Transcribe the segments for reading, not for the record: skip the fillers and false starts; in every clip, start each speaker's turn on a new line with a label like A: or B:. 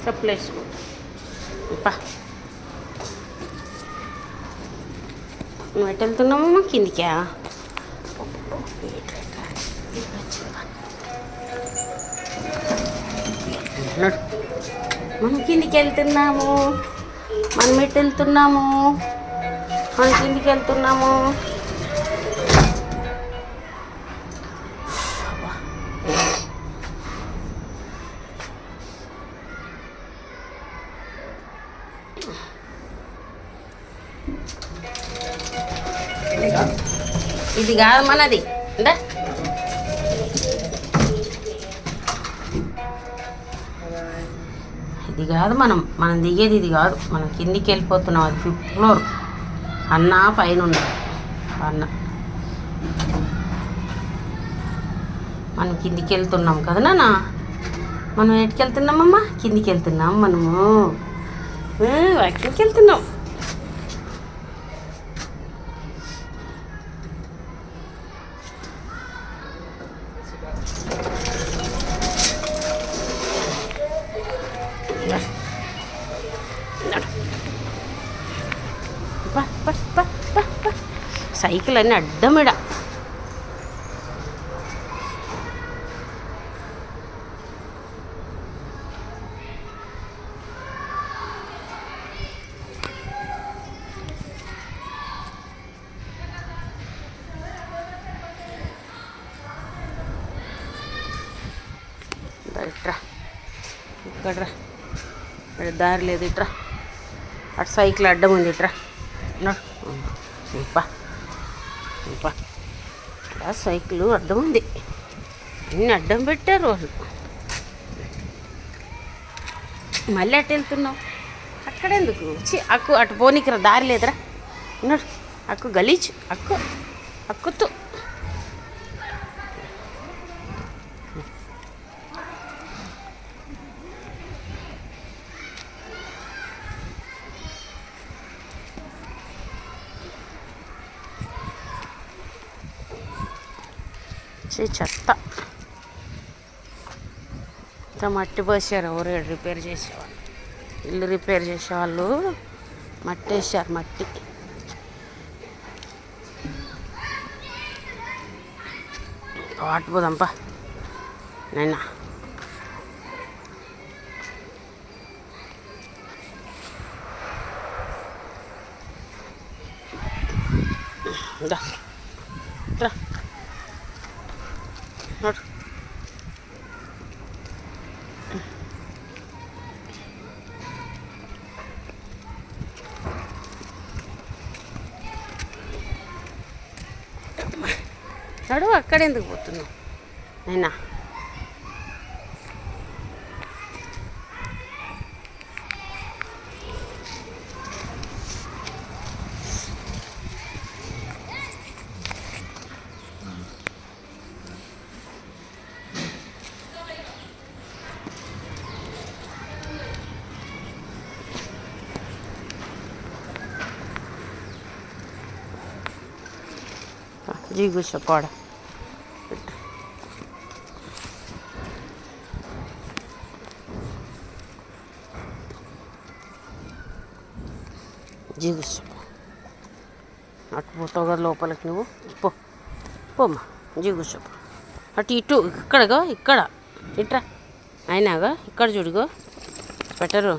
A: చెప్పులు వేసుకుంటా. పా నువ్వు ఎటు వెళ్తున్నామమ్మా? కిందికా? మనం కిందికి వెళ్తున్నాము. మనం ఎటు వెళ్తున్నాము? మనం కిందికి వెళ్తున్నాము. ఇది కాదు మనది. అంటే ఇది కాదు, మనం దిగేది ఇది కాదు. మనం కిందికి వెళ్ళిపోతున్నాం. అది 5th ఫ్లోర్. అన్న పైన ఉన్నాడు. అన్న మనం కిందికి వెళ్తున్నాం కదా నాన్న. మనం ఎటుకి వెళ్తున్నామమ్మా? కిందికి వెళ్తున్నాం. మనము వాకింగ్కి వెళ్తున్నాం. సైకిల్ అన్నీ అడ్డమిడ. ఇట్రా, ఇక్కడ్రా. దారి లేదు. ఇట్రా, అటు సైకిల్ అడ్డం ఉంది. ఇట్రా ఇంకా ఇక్కడ సైకిల్ అడ్డం ఉంది. అన్నీ అడ్డం పెట్టారు వాళ్ళు. మళ్ళీ అటు వెళ్తున్నావు. అక్కడెందుకు? అక్కు అటు పోనీకిరా, దారి లేదురా. అక్కు గలీజ్. అక్కుతూ చెత్త మట్టి పోసారు. ఎవరు రిపేర్ చేసేవాళ్ళు, ఇల్లు రిపేర్ చేసేవాళ్ళు మట్టి వేసారు. మట్టి పాటు పోదాంపా నైనా. రా నడు. నడు, అక్కడెందుకు పోతున్నావు అయినా? जी गुस्सा पड़ा जी गुस्सा అటు పోతావు కదా లోపలికి నువ్వు. పోమ్మా, జీ కూర్చో. అటు ఇటు ఇక్కడగా, ఇక్కడ ఇట్రా అయినాగా. ఇక్కడ చూడుగో పెట్టరు.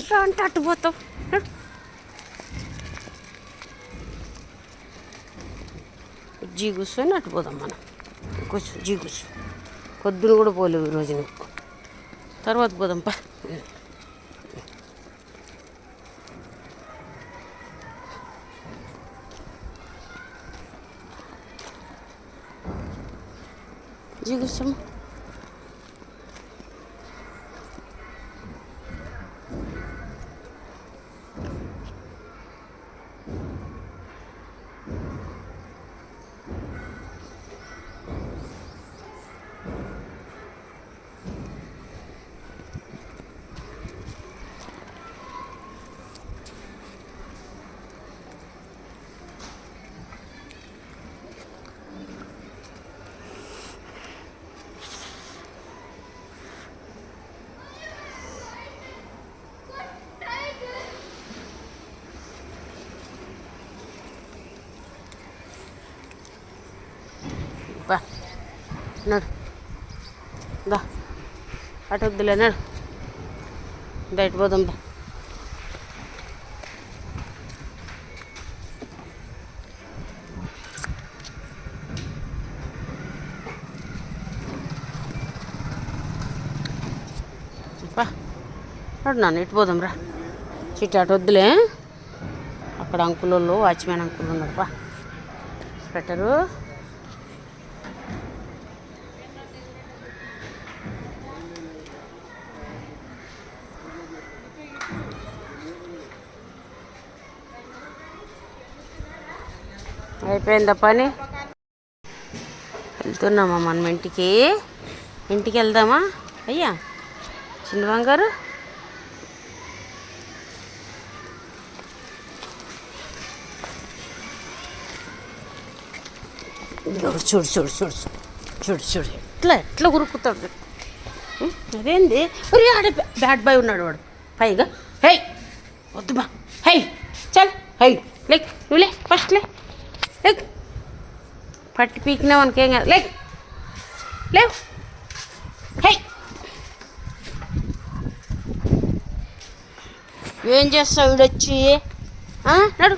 A: ఇట్లా అంటే అటు పోతావు. జీ కూర్చొని అటు పోదాం మనం. కూర్చో, జీ కూర్చో. పొద్దున కూడా పోలేవు ఈరోజు నువ్వు. తర్వాత పోదాంపా. జీ కూర్చోమ్మా. నడు దా అటు వద్దులే నడు బయట పోదాం దా నడు నాన్న ఇటు పోదాం రా చిట్టి అటు వద్దులే అక్కడ అంకులు వాచ్మెన్ అంకుల్ ఉన్నారు పా స్వెటరు అయిపోయిందా పని వెళ్తున్నామా మనం ఇంటికి వెళ్దామా అయ్యా చిన్న బంగారు చూడు చూడు చూడు చూడు చూడు ఎట్లా ఉరుకుతాడు అదేంది ఒరే ఆడ బ్యాడ్ బాయ్ ఉన్నాడు వాడు పైగా హై వద్దు బా హై చల్ హై లేక్ నువ్వు లే ఫస్ట్ లేక్ పట్టి పీకినావు అనుకేం కాదు లేవు హై ఏం చేస్తావు వీడొచ్చి నడు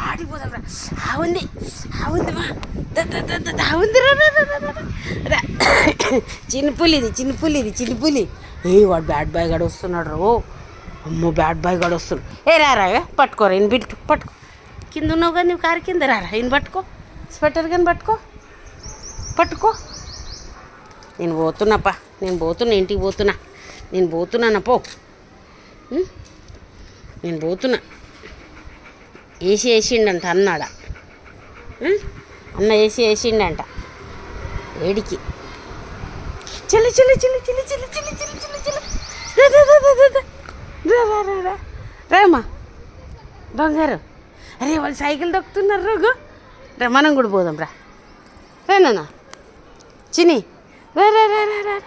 A: ఆడిపోదా ఉంది చిన్నపులి వాడు బ్యాడ్ బాయ్ గడు వస్తున్నాడు రో అమ్మో బ్యాడ్ బాయ్ గడు వస్తున్నాడు రారా పట్టుకోరా ఈయన పట్టుకో కింద ఉన్నావు కానీ నువ్వు కారు కింద రారా ఈయన పట్టుకో స్వెటర్ కానీ పట్టుకో నేను పోతున్నాపా ఇంటికి నేను పోతున్నానా పో నేను పోతున్నా వేసిండంట అన్నాడా అన్న వేసిండంట వేడికి చలి రామా బంగారు అరే వాళ్ళు సైకిల్ దొక్కుతున్నారు రోగు రా మనం కూడా పోదాం రానా చిని రా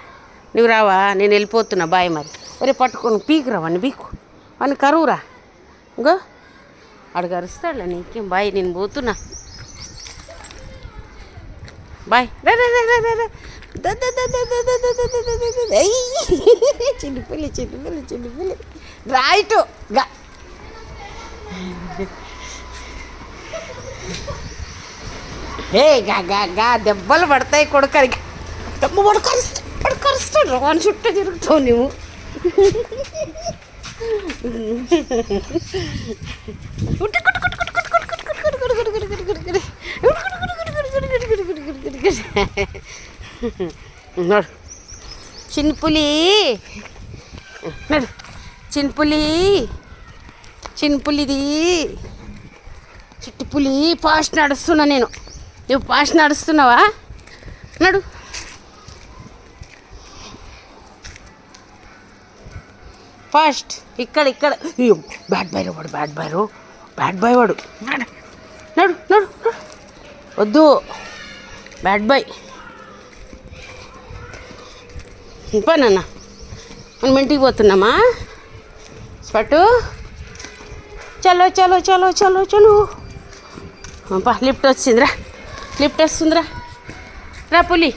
A: నువ్వు రావా నేను వెళ్ళిపోతున్నా బాయ్ మరి ఒరే పట్టుకొని పీకు రావని పీకు అని కరువురా ఇంకో అడుగు అరుస్తాడులే నీకేం బాయ్ నేను పోతున్నా బాయ్ చిన్నపిల్లి రైటు గా దెబ్బలు పడతాయి కొడుకరికి దెబ్బ పడుకరుస్తాడు రాని చుట్టూ తిరుగుతావు నువ్వు చిన్నపులిది చిట్టుపులి ఫాస్ట్ నడుస్తున్నా నేను నువ్వు ఫాస్ట్ నడుస్తున్నావా నడు ఫాస్ట్ ఇక్కడ బ్యాడ్ బాయ్ వాడు నడు వద్దు బ్యాడ్ బాయ్ పనన్నా మనం ఇంటికి పోతున్నామా స్పటు చలో పా లిఫ్ట్ వస్తుందిరా రా పులి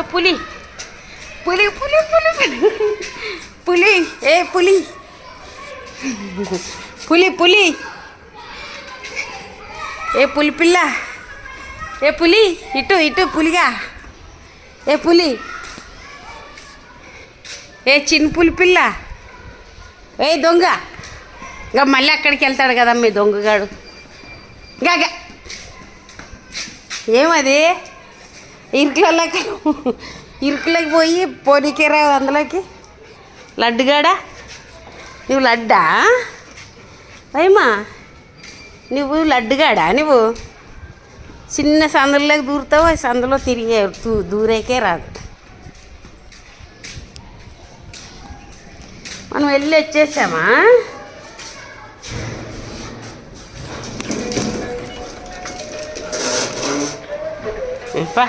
A: పులి పిల్ల పులి ఇటు పులిగా పులి చిన్న పులి పిల్ల దొంగ ఇంకా మళ్ళీ అక్కడికి వెళ్తాడు కదా మీ దొంగగాడు ఇంకా ఏమది ఇరుకులోకి పోయి పోనీకే రావు అందులోకి లడ్డుగాడా నువ్వు లడ్డా భయమా నువ్వు లడ్డుగాడా నువ్వు చిన్న సందులోకి దూరుతావు ఆ సందులో తిరిగే దూరేకే రాదు మనం వెళ్ళి వచ్చేసామా పా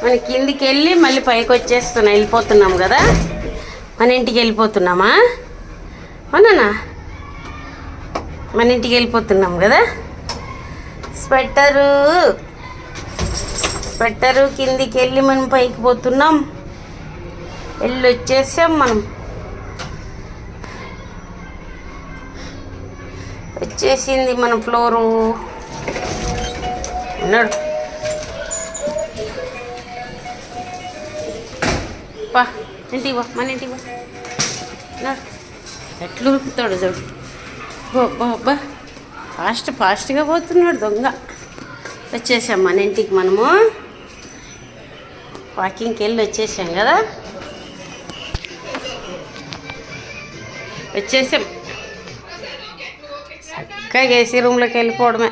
A: మన కిందికి వెళ్ళి మళ్ళీ పైకి వెళ్ళిపోతున్నాం కదా మన ఇంటికి వెళ్ళిపోతున్నామా అవునా మన ఇంటికి వెళ్ళిపోతున్నాం కదా. స్వెట్టరు కిందికి వెళ్ళి మనం పైకి పోతున్నాం. వెళ్ళి వచ్చేసాం మనం. వచ్చేసింది మన ఫ్లోరు. ఉన్నాడు పా ఇంటికి పో, మన ఇంటికి పో. ఉన్నాడు ఎట్లు ఉరుకుతాడు చూడు. అబ్బా ఫాస్ట్గా పోతున్నాడు దొంగ. వచ్చేసాం మన ఇంటికి. మనము వాకింగ్కి వెళ్ళి వచ్చేసాం కదా. వచ్చేసాం చక్కగా ఏసీ రూమ్లోకి వెళ్ళిపోవడమే.